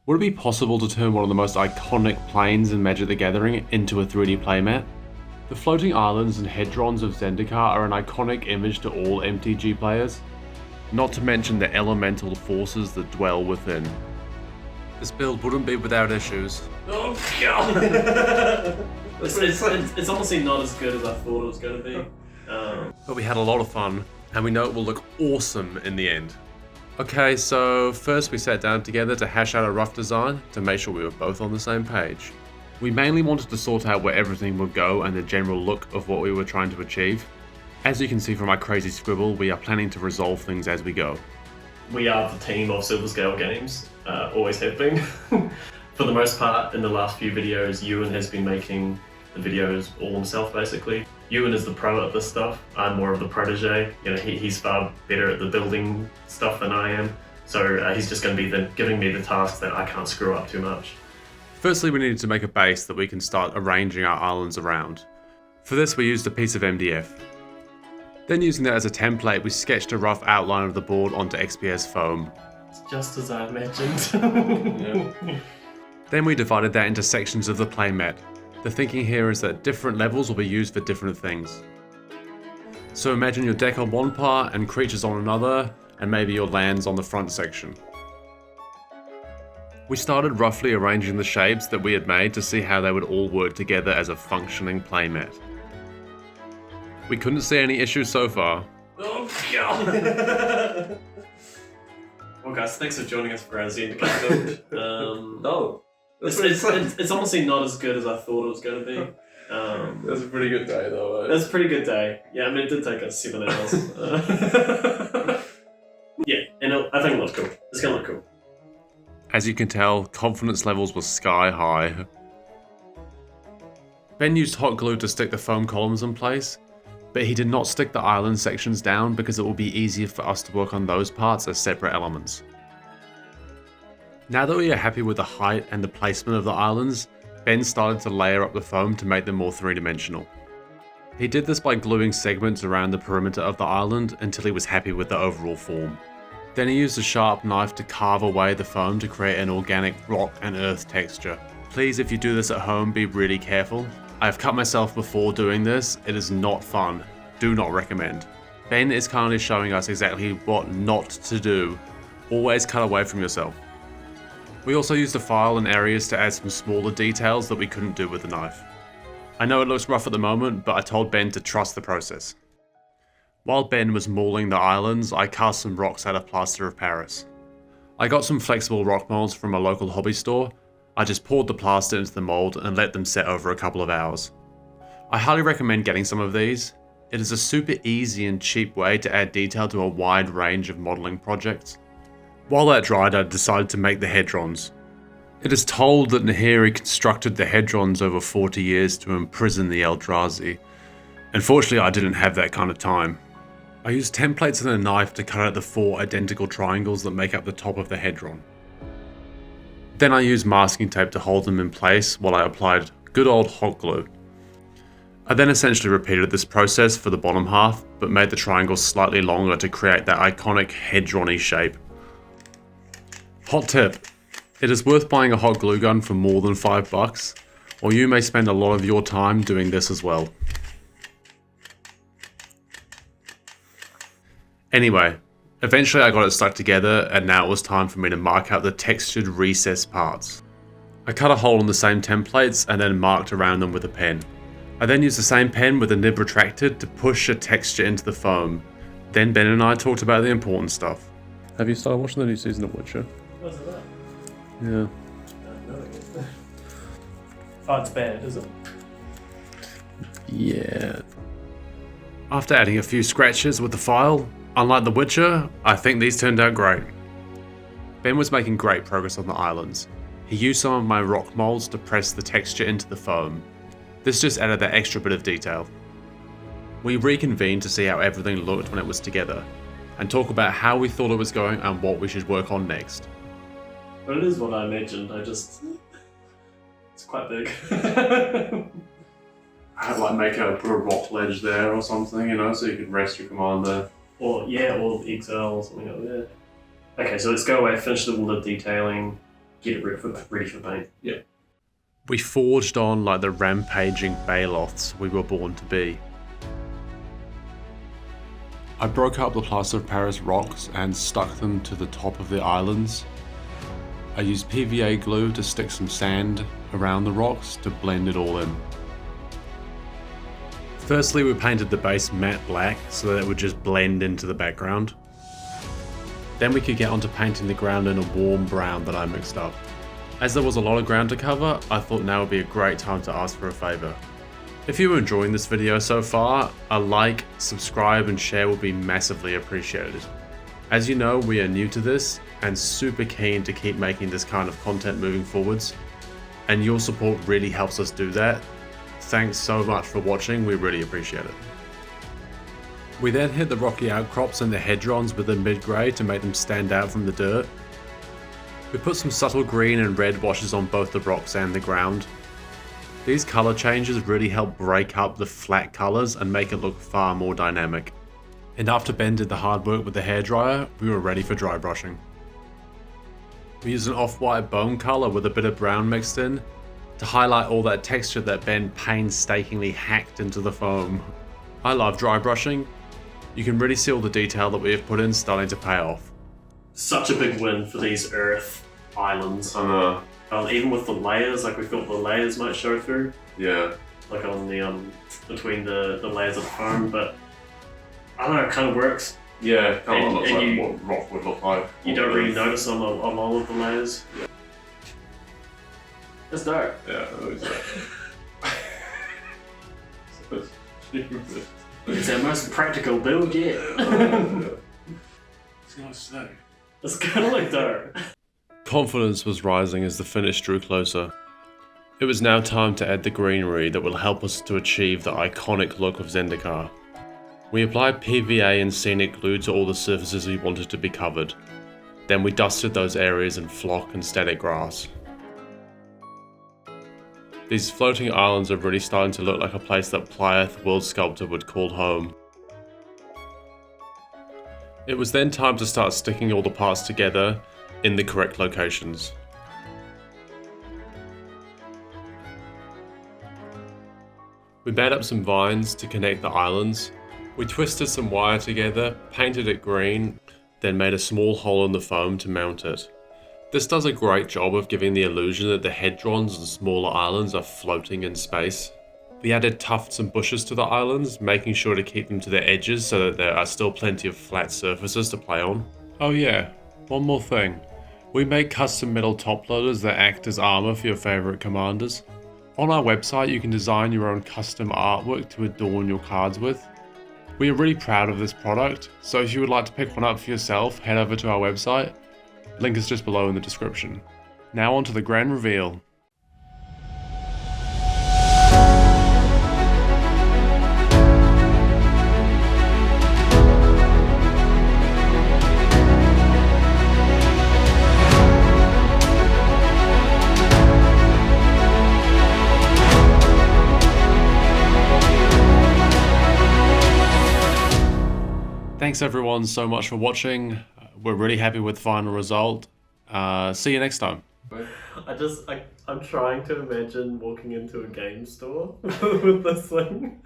Would it be possible to turn one of the most iconic planes in Magic the Gathering into a 3D playmat? The floating islands and hedrons of Zendikar are an iconic image to all MTG players, not to mention the elemental forces that dwell within. This build wouldn't be without issues. Oh god! it's honestly not as good as I thought it was going to be. But we had a lot of fun, and we know it will look awesome in the end. Okay, so first we sat down together to hash out a rough design to make sure we were both on the same page. We mainly wanted to sort out where everything would go and the general look of what we were trying to achieve. As you can see from my crazy scribble, we are planning to resolve things as we go. We are the team of Silver Scale Games, always have been. For the most part, in the last few videos, Euan has been making the videos all himself basically. Euan is the pro at this stuff, I'm more of the protege. You know, he's far better at the building stuff than I am, so he's just going to be giving me the tasks that I can't screw up too much. Firstly, we needed to make a base that we can start arranging our islands around. For this, we used a piece of MDF. Then using that as a template, we sketched a rough outline of the board onto XPS foam. It's just as I imagined. Yeah. Then we divided that into sections of the playmat. The thinking here is that different levels will be used for different things. So imagine your deck on one part and creatures on another, and maybe your lands on the front section. We started roughly arranging the shapes that we had made to see how they would all work together as a functioning playmat. We couldn't see any issues so far. Oh god! Well guys, thanks for joining us for our Zendikar build. No. It's honestly not as good as I thought it was going to be. That's a pretty good day though. That's a pretty good day. Yeah, I mean it did take us 7 hours. Yeah, and I think it looks cool. It's going to look cool. As you can tell, confidence levels were sky high. Ben used hot glue to stick the foam columns in place, but he did not stick the island sections down because it will be easier for us to work on those parts as separate elements. Now that we are happy with the height and the placement of the islands, Ben started to layer up the foam to make them more three-dimensional. He did this by gluing segments around the perimeter of the island until he was happy with the overall form. Then he used a sharp knife to carve away the foam to create an organic rock and earth texture. Please, if you do this at home, be really careful. I have cut myself before doing this, it is not fun. Do not recommend. Ben is currently showing us exactly what not to do. Always cut away from yourself. We also used a file in areas to add some smaller details that we couldn't do with the knife. I know it looks rough at the moment, but I told Ben to trust the process. While Ben was mauling the islands, I cast some rocks out of plaster of Paris. I got some flexible rock molds from a local hobby store. I just poured the plaster into the mold and let them set over a couple of hours. I highly recommend getting some of these. It is a super easy and cheap way to add detail to a wide range of modelling projects. While that dried, I decided to make the hedrons. It is told that Nahiri constructed the hedrons over 40 years to imprison the Eldrazi. Unfortunately, I didn't have that kind of time. I used templates and a knife to cut out the 4 identical triangles that make up the top of the hedron. Then I used masking tape to hold them in place while I applied good old hot glue. I then essentially repeated this process for the bottom half, but made the triangles slightly longer to create that iconic hedron-y shape. Hot tip, it is worth buying a hot glue gun for more than $5, or you may spend a lot of your time doing this as well. Anyway, eventually I got it stuck together and now it was time for me to mark out the textured recessed parts. I cut a hole in the same templates and then marked around them with a pen. I then used the same pen with the nib retracted to push a texture into the foam. Then Ben and I talked about the important stuff. Have you started watching the new season of Witcher? What's that? Yeah. Oh, it's bad, is it? Yeah. After adding a few scratches with the file, unlike The Witcher, I think these turned out great. Ben was making great progress on the islands. He used some of my rock molds to press the texture into the foam. This just added that extra bit of detail. We reconvened to see how everything looked when it was together, and talk about how we thought it was going and what we should work on next. But it is what I imagined, it's quite big. I'd like put a rock ledge there or something, you know, so you could rest your commander. Or exile or something like that. Okay, so let's go away, finish all the detailing. get it ready for paint. Yeah. We forged on like the rampaging Baloths we were born to be. I broke up the plaster of Paris rocks and stuck them to the top of the islands. I used PVA glue to stick some sand around the rocks to blend it all in. Firstly, we painted the base matte black so that it would just blend into the background. Then we could get onto painting the ground in a warm brown that I mixed up. As there was a lot of ground to cover, I thought now would be a great time to ask for a favour. If you are enjoying this video so far, a like, subscribe and share will be massively appreciated. As you know, we are new to this and super keen to keep making this kind of content moving forwards, and your support really helps us do that. Thanks so much for watching, we really appreciate it. We then hit the rocky outcrops and the hedrons with the mid-grey to make them stand out from the dirt. We put some subtle green and red washes on both the rocks and the ground. These colour changes really help break up the flat colours and make it look far more dynamic. And after Ben did the hard work with the hairdryer, we were ready for dry brushing. We used an off-white bone colour with a bit of brown mixed in to highlight all that texture that Ben painstakingly hacked into the foam. I love dry brushing. You can really see all the detail that we have put in starting to pay off. Such a big win for these Earth islands. Even with the layers, like we thought the layers might show through. Yeah. Like on the between the layers of foam, but I don't know, it kind of works. Yeah, kind of looks and like you- what rock would look like. You don't really notice on all of the layers. Yeah. It's dark. Yeah, that looks like. It's our most practical build yet. It's gonna snow. It's kind of like dark. Confidence was rising as the finish drew closer. It was now time to add the greenery that will help us to achieve the iconic look of Zendikar. We applied PVA and scenic glue to all the surfaces we wanted to be covered. Then we dusted those areas in flock and static grass. These floating islands are really starting to look like a place that Pliath World Sculptor would call home. It was then time to start sticking all the parts together in the correct locations. We made up some vines to connect the islands. We twisted some wire together, painted it green, then made a small hole in the foam to mount it. This does a great job of giving the illusion that the hedrons and smaller islands are floating in space. We added tufts and bushes to the islands, making sure to keep them to their edges so that there are still plenty of flat surfaces to play on. Oh yeah, one more thing. We make custom metal top loaders that act as armor for your favorite commanders. On our website you can design your own custom artwork to adorn your cards with. We are really proud of this product, so if you would like to pick one up for yourself, head over to our website. Link is just below in the description. Now on to the grand reveal. Thanks everyone so much for watching. We're really happy with the final result. See you next time. I'm trying to imagine walking into a game store with this thing.